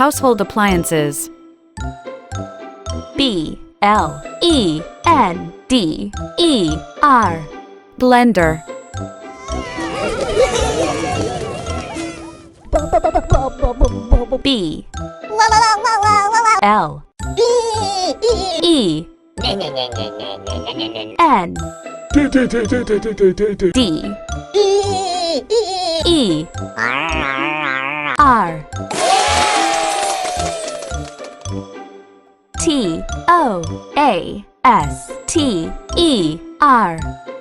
Household appliances. B-L-E-N-D-E-R. Blender. B L E N D E R T-O-A-S-T-E-R.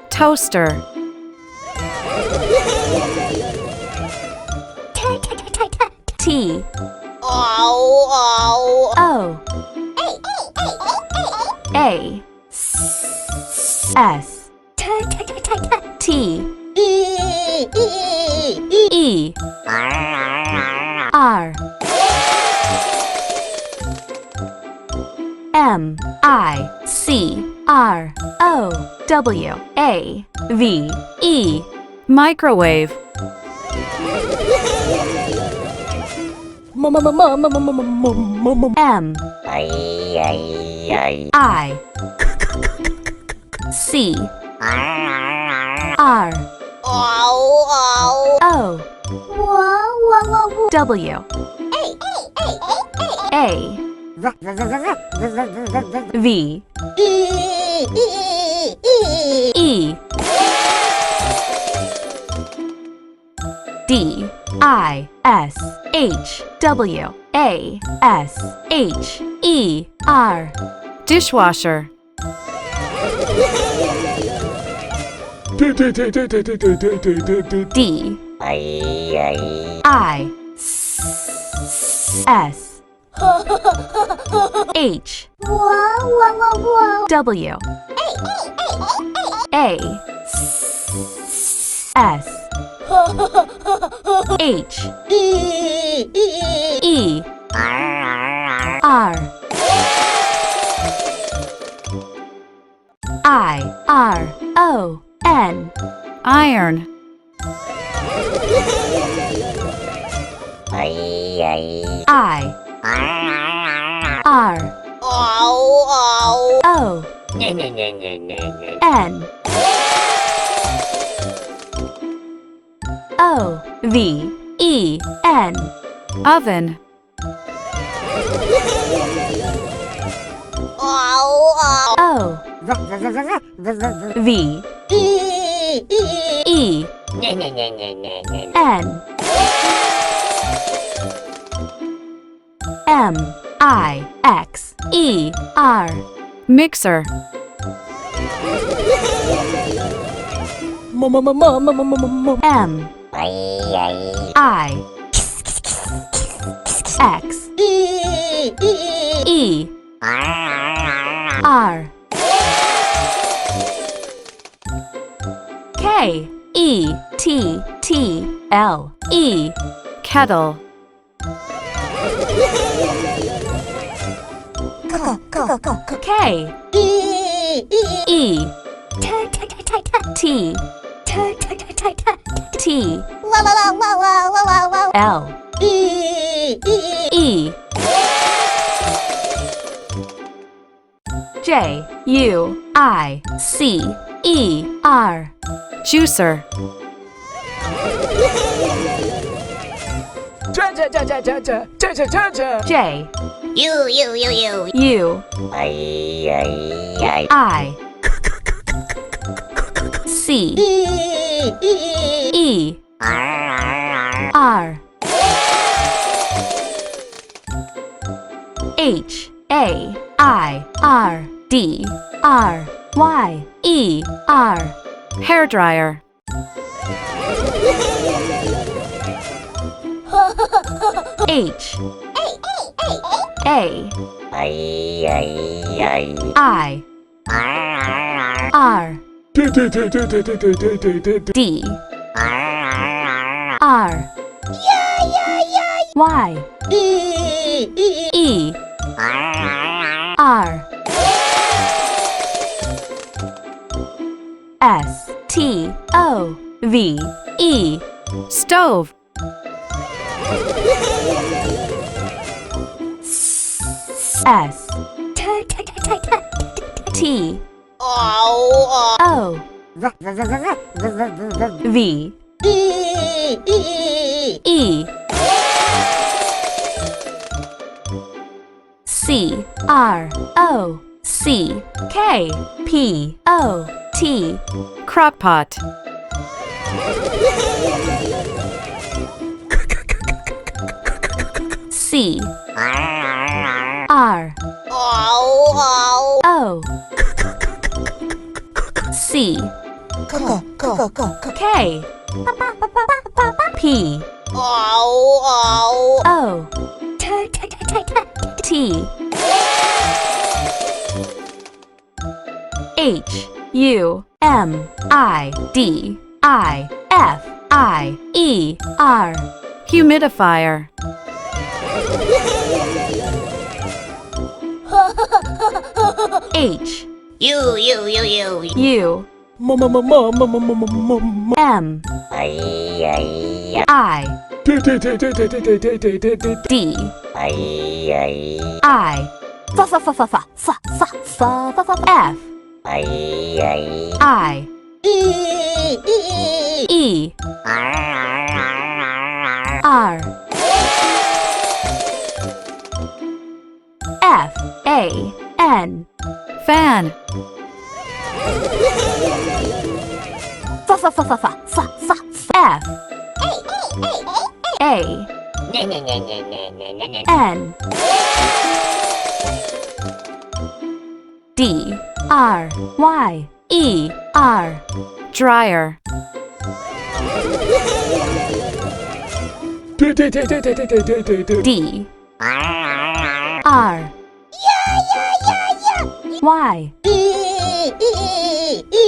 Toaster. T O A S T E R M-I-C-R-O-W-A-V-E. Microwave. M I C R O W A V E D I S H W A S H E R. Dishwasher. D I S H W A S H E R I-R-O-N. Iron. I-R-O-N. O-V-E-N. Oven. O-V-E-N. M-I-X-E-R. Mixer. M-I-X-E-R. K-E-T-T-L-E. Kettle. K-E-T-T-L-E. J-U-I-C-E-R. Juicer. J You. U I C E R H A I R D R Y E R. Hairdryer. H A I R D R Y E R S T O V E. Stove. S T O V E C R O C K P O T Crockpot. C R O C K P O T H U M I D I F I E R Humidifier. H You. U M I D I F I E R F A N Fan. F A N D R Y E R Dryer. D R Y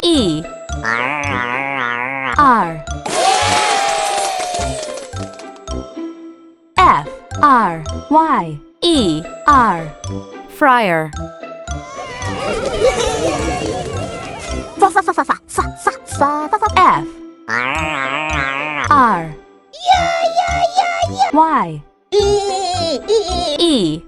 E R F R Y E R Fryer. F R Y E